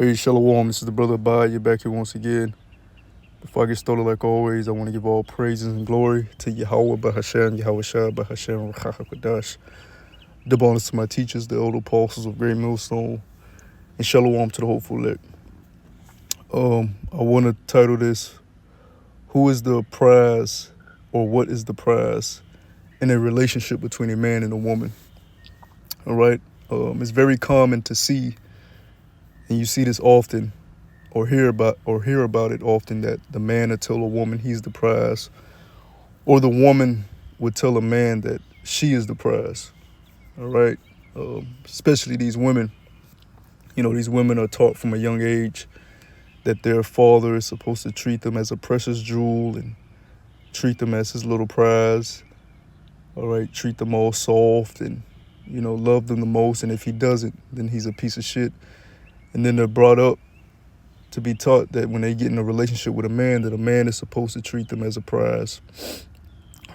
Hey, Shalom, this is the brother Abaya back here once again. Before I get started, like always, I want to give all praises and glory to Yahweh Bahashem, Yahweh Shah Bahashem, Rachacha Kodash. Double honors to my teachers, the elder apostles of Great Millstone, and Shalom to the hopeful elect. I want to title this, Who is the prize, or what is the prize in a relationship between a man and a woman? All right? It's very common to see, and you see this often, or hear about it often, that the man would tell a woman he's the prize, or the woman would tell a man that she is the prize. All right, especially these women. These women are taught from a young age that their father is supposed to treat them as a precious jewel and treat them as his little prize. All right, treat them all soft and love them the most. And if he doesn't, then he's a piece of shit. And then they're brought up to be taught that when they get in a relationship with a man, that a man is supposed to treat them as a prize.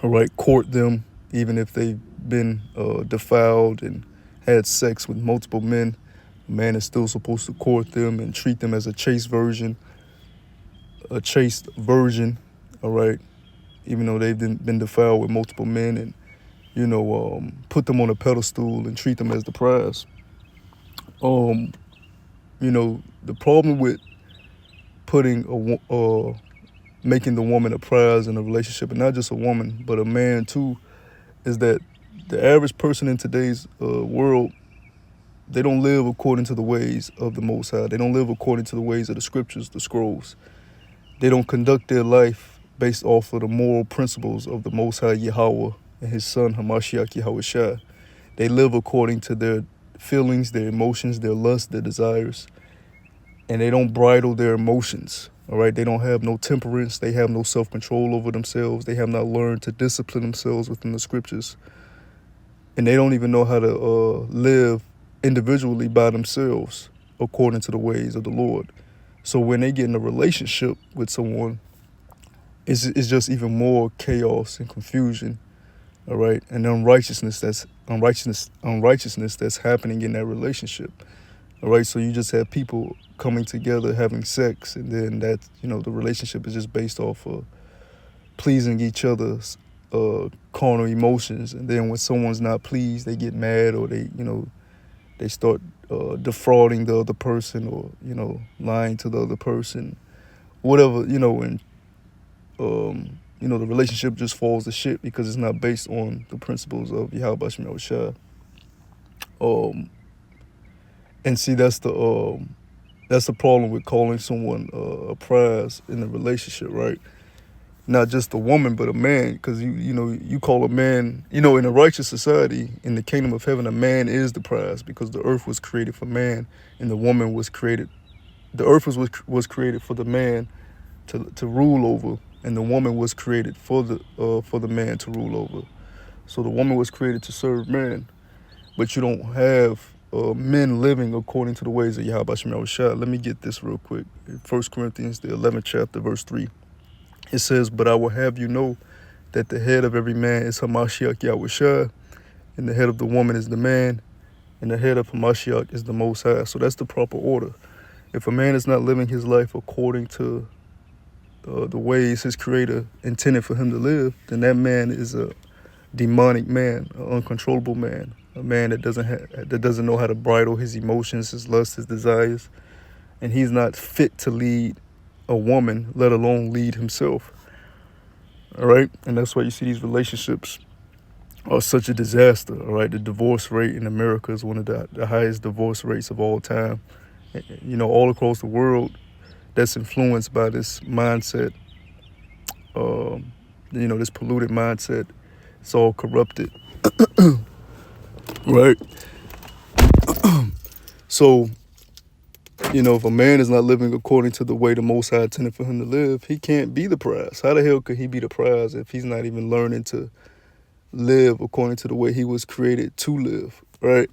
All right, court them, even if they've been defiled and had sex with multiple men. A man is still supposed to court them and treat them as a chaste virgin, all right, even though they've been defiled with multiple men, and put them on a pedestal and treat them as the prize. The problem with making the woman a prize in a relationship, and not just a woman, but a man too, is that the average person in today's world, they don't live according to the ways of the Most High. They don't live according to the ways of the scriptures, the scrolls. They don't conduct their life based off of the moral principles of the Most High Yahweh and his son Hamashiach Yahweh Shai. They live according to their feelings, their emotions, their lusts, their desires, and they don't bridle their emotions. All right, they don't have no temperance. They have no self-control over themselves. They have not learned to discipline themselves within the scriptures, and they don't even know how to live individually by themselves according to the ways of the Lord. So when they get in a relationship with someone, it's just even more chaos and confusion, all right, and unrighteousness that's happening in that relationship. All right, so you just have people coming together having sex, and then that the relationship is just based off of pleasing each other's carnal emotions, and then when someone's not pleased, they get mad, or they start defrauding the other person, or lying to the other person, whatever, and the relationship just falls to shit because it's not based on the principles of Yahweh Bashim Yahushua. And see, that's the problem with calling someone a prize in a relationship, right? Not just a woman, but a man, because you call a man, in a righteous society, in the kingdom of heaven, a man is the prize, because the earth was created for man, and the woman was created. The earth was created for the man to rule over, and the woman was created for the man to rule over. So the woman was created to serve man, but you don't have men living according to the ways of Yahweh Shem Yahushua. Let me get this real quick. In 1 Corinthians, the 11th chapter, verse 3. It says, "But I will have you know that the head of every man is Hamashiach Yahushua, and the head of the woman is the man, and the head of Hamashiach is the Most High." So that's the proper order. If a man is not living his life according to the ways his creator intended for him to live, then that man is a demonic man, an uncontrollable man, a man that doesn't know how to bridle his emotions, his lusts, his desires, and he's not fit to lead a woman, let alone lead himself. All right, and that's why you see these relationships are such a disaster. All right, the divorce rate in America is one of the highest divorce rates of all time. All across the world, that's influenced by this mindset. This polluted mindset. It's all corrupted. Right. So, if a man is not living according to the way the Most High intended for him to live, he can't be the prize. How the hell could he be the prize if he's not even learning to live according to the way he was created to live, right?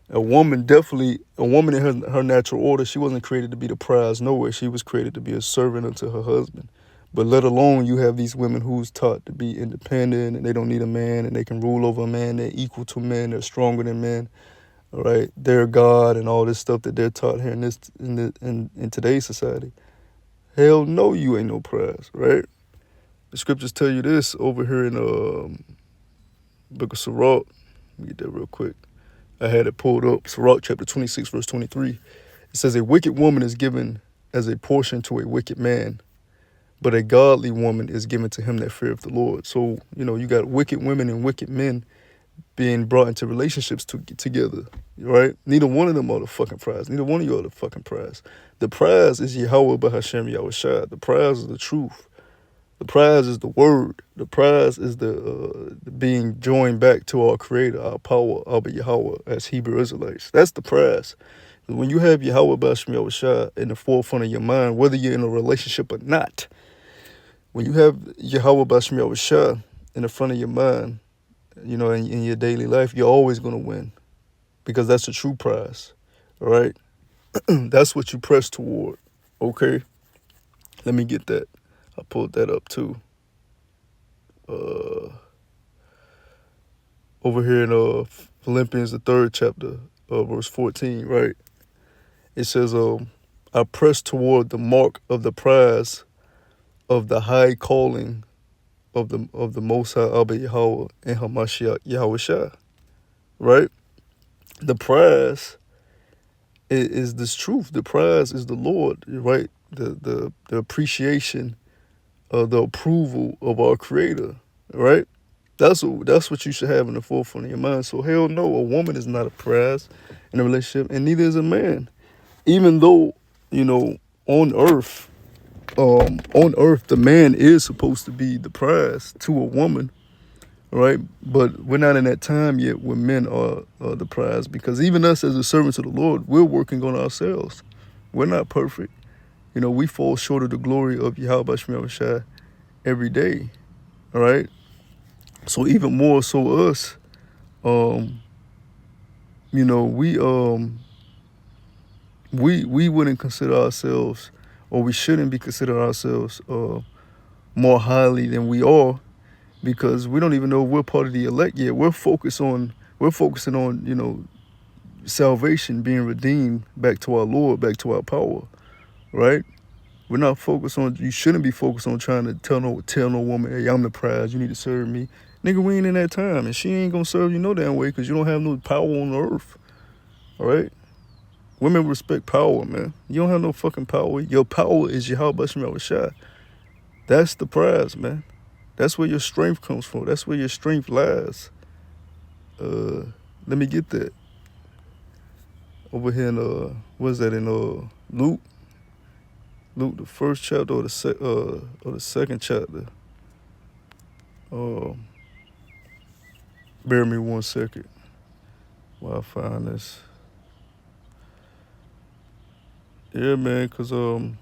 A woman in her natural order, she wasn't created to be the prize nowhere. She was created to be a servant unto her husband. But let alone you have these women who's taught to be independent, and they don't need a man, and they can rule over a man. They're equal to men. They're stronger than men. all right, their God and all this stuff that they're taught here in today's society. Hell no, you ain't no prize, right? The scriptures tell you this over here in Book of Sirach. Let me get that real quick. I had it pulled up. Sirach chapter 26, verse 23. It says, a wicked woman is given as a portion to a wicked man, but a godly woman is given to him that feareth the Lord. So, you got wicked women and wicked men being brought into relationships together, right? Neither one of them are the fucking prize. Neither one of you are the fucking prize. The prize is Yahweh Bahashem Yahushua. The prize is the truth. The prize is the word. The prize is the being joined back to our Creator, our power, Abba Yahweh, as Hebrew Israelites. That's the prize. When you have Yahweh Bahashem Yahushua in the forefront of your mind, whether you're in a relationship or not, when you have Yahweh Bahashem Yahushua in the front of your mind, in your daily life, you're always going to win, because that's the true prize, all right? That's what you press toward, okay? Let me get that. I pulled that up too. Over here in Philippians, the 3rd chapter, verse 14, right? It says, I press toward the mark of the prize of the high calling of the Most High Abba Yahweh and Hamashiach Yahushua, right? The prize is this truth. The prize is the Lord, right? The appreciation, the approval of our Creator, right? That's what you should have in the forefront of your mind. So hell no, a woman is not a prize in a relationship, and neither is a man. Even though, on earth, the man is supposed to be the prize to a woman, right? But we're not in that time yet where men are the prize, because even us as a servants of the Lord, we're working on ourselves. We're not perfect. We fall short of the glory of Yahweh Shemel Shai every day, all right? So even more so us, we wouldn't consider ourselves, or we shouldn't be considering ourselves more highly than we are, because we don't even know if we're part of the elect yet. We're focusing on salvation, being redeemed back to our Lord, back to our power, right? We're not focused on. You shouldn't be focused on trying to tell no woman, hey, I'm the prize, you need to serve me. Nigga, we ain't in that time, and she ain't gonna serve you no damn way, because you don't have no power on the earth, all right? Women respect power, man. You don't have no fucking power. Your power is Yahweh Shemel Shai. That's the prize, man. That's where your strength comes from. That's where your strength lies. Let me get that. Over here in what's that, in Luke? Luke, the 1st chapter or the 2nd chapter. Bear me 1 second while I find this. Yeah, man, because you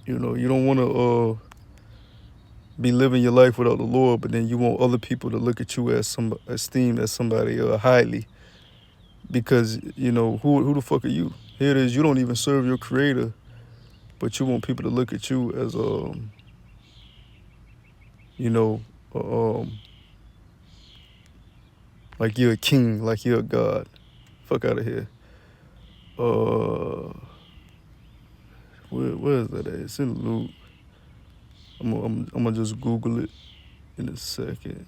don't want to be living your life without the Lord, but then you want other people to look at you as esteemed as somebody highly, because who the fuck are you? Here it is, you don't even serve your Creator, but you want people to look at you as like you're a king, like you're a god. Fuck out of here. Where is that at? It's in Luke. I'm gonna just Google it in a second.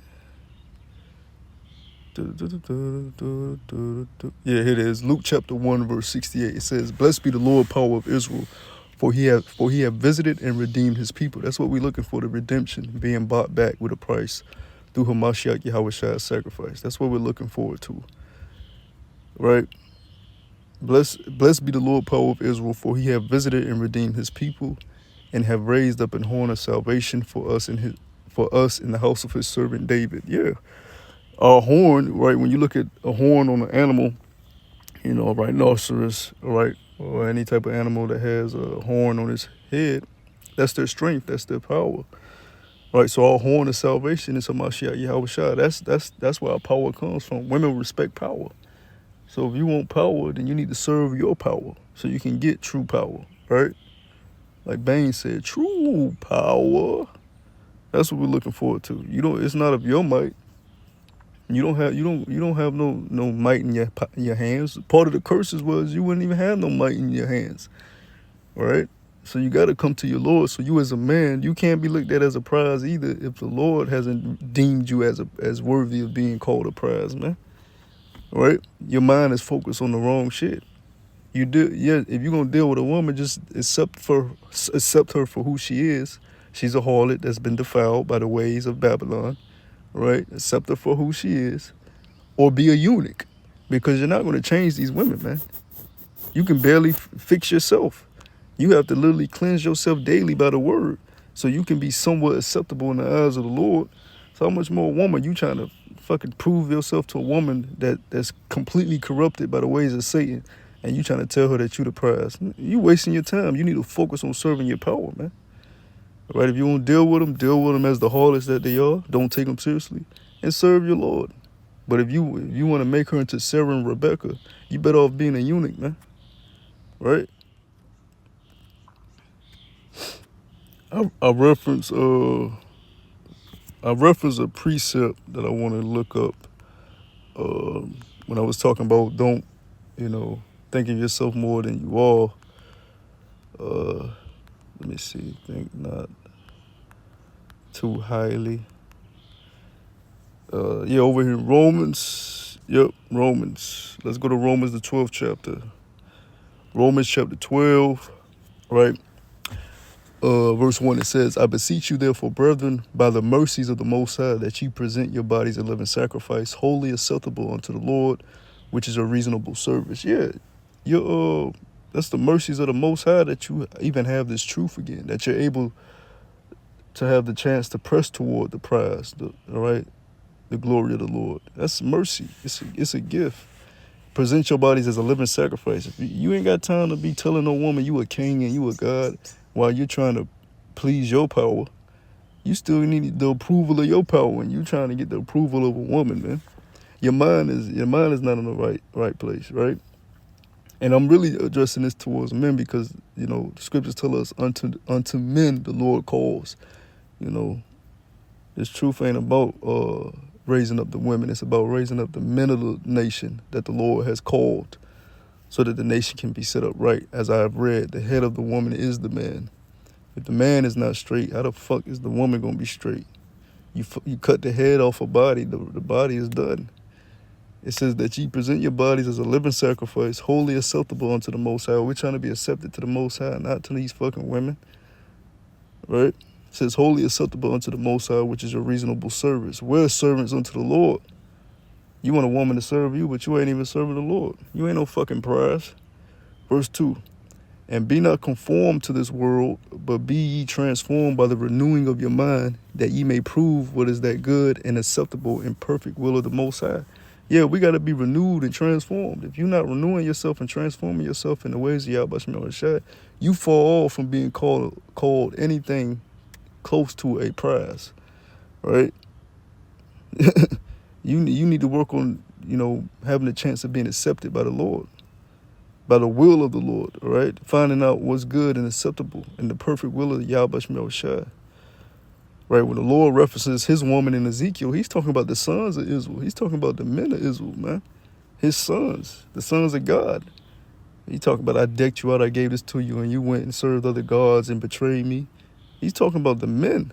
Yeah, here it is. Luke chapter 1, verse 68. It says, blessed be the Lord, power of Israel, for he have visited and redeemed his people. That's what we're looking for, the redemption, being bought back with a price through Hamashiach Yahweh sacrifice. That's what we're looking forward to, right? Blessed be the Lord, power of Israel, for he have visited and redeemed his people, and have raised up an horn of salvation for us in the house of his servant David. Yeah. A horn, right? When you look at a horn on an animal, a rhinoceros, right, or any type of animal that has a horn on its head, that's their strength, that's their power, right? So our horn of salvation is Hamashiach Yahushua. That's where our power comes from. Women respect power. So if you want power, then you need to serve your power so you can get true power, right? Like Bane said, true power. That's what we're looking forward to. It's not of your might. You don't have no might in your hands. Part of the curses was you wouldn't even have no might in your hands, right? So you got to come to your Lord. So you as a man, you can't be looked at as a prize either if the Lord hasn't deemed you as worthy of being called a prize, man. Right? Your mind is focused on the wrong shit. Yeah. If you're gonna deal with a woman, just accept her for who she is. She's a harlot that's been defiled by the ways of Babylon, right? Accept her for who she is, or be a eunuch, because you're not gonna change these women, man. You can barely fix yourself. You have to literally cleanse yourself daily by the word, so you can be somewhat acceptable in the eyes of the Lord. So how much more woman you trying to fucking prove yourself to a woman that's completely corrupted by the ways of Satan, and you trying to tell her that you the prize? You wasting your time. You need to focus on serving your power, man. Right? If you want to deal with them as the harlots that they are. Don't take them seriously, and serve your Lord. But if you want to make her into Sarah and Rebecca, you better off being a eunuch, man. Right? I reference a precept that I want to look up when I was talking about don't think of yourself more than you are. Let me see. Think not too highly. Over here, Romans. Yep, Romans. Let's go to Romans, the 12th chapter. Romans chapter 12, right? Verse 1, it says, I beseech you therefore, brethren, by the mercies of the Most High, that ye present your bodies a living sacrifice, wholly acceptable unto the Lord, which is a reasonable service. Yeah, that's the mercies of the Most High that you even have this truth again, that you're able to have the chance to press toward the prize, the glory of the Lord. That's mercy. It's a gift. Present your bodies as a living sacrifice. If you ain't got time to be telling no woman you a king and you a God while you're trying to please your power, you still need the approval of your power, and you trying to get the approval of a woman, man. Your mind is not in the right place, right? And I'm really addressing this towards men because the scriptures tell us unto men the Lord calls. This truth ain't about raising up the women. It's about raising up the men of the nation that the Lord has called, so that the nation can be set up right. As I have read, the head of the woman is the man. If the man is not straight, how the fuck is the woman gonna be straight? You cut the head off a body, the body is done. It says that ye present your bodies as a living sacrifice, wholly acceptable unto the Most High. We're trying to be accepted to the Most High, not to these fucking women, right? It says wholly acceptable unto the Most High, which is a reasonable service. We're servants unto the Lord. You want a woman to serve you, but you ain't even serving the Lord. You ain't no fucking prize. Verse 2, and be not conformed to this world, but be ye transformed by the renewing of your mind, that ye may prove what is that good and acceptable and perfect will of the Most High. Yeah, we got to be renewed and transformed. If you're not renewing yourself and transforming yourself in the ways of Yahweh Shem Shai, you fall off from being called anything close to a prize, right? You need to work on, having a chance of being accepted by the Lord, by the will of the Lord, all right? Finding out what's good and acceptable and the perfect will of Yahweh Shem Shai. Right, when the Lord references his woman in Ezekiel, he's talking about the sons of Israel. He's talking about the men of Israel, man. His sons, the sons of God. He talking about, I decked you out, I gave this to you, and you went and served other gods and betrayed me. He's talking about the men.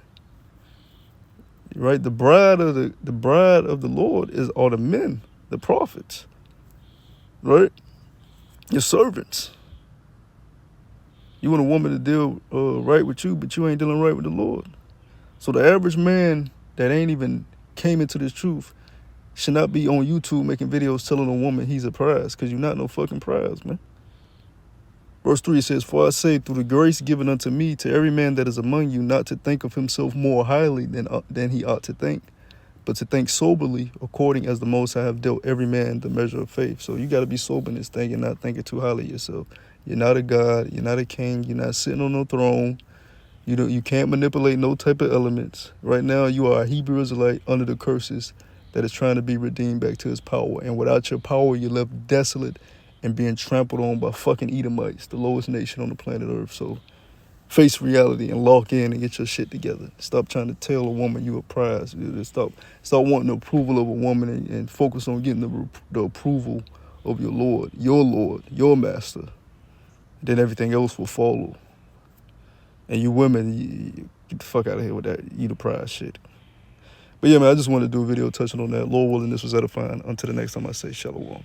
Right? The bride of the Lord are the men, the prophets. Right? Your servants. You want a woman to deal right with you, but you ain't dealing right with the Lord. So the average man that ain't even came into this truth should not be on YouTube making videos telling a woman he's a prize, because you're not no fucking prize, man. Verse 3 says, for I say, through the grace given unto me, to every man that is among you, not to think of himself more highly than he ought to think, but to think soberly, according as the Most High have dealt every man the measure of faith. So you got to be sober in this thing and not thinking too highly of yourself. You're not a god. You're not a king. You're not sitting on no throne. You can't manipulate no type of elements. Right now, you are a Hebrew Israelite under the curses that is trying to be redeemed back to his power. And without your power, you're left desolate and being trampled on by fucking Edomites, the lowest nation on the planet Earth. So face reality and lock in and get your shit together. Stop trying to tell a woman you a prize. Stop wanting the approval of a woman and focus on getting the approval of your Lord, your master. Then everything else will follow. And you women, you get the fuck out of here with that you the prize shit. But yeah, man, I just wanted to do a video touching on that. Lord willing, this was edifying. Until the next time I say shalom.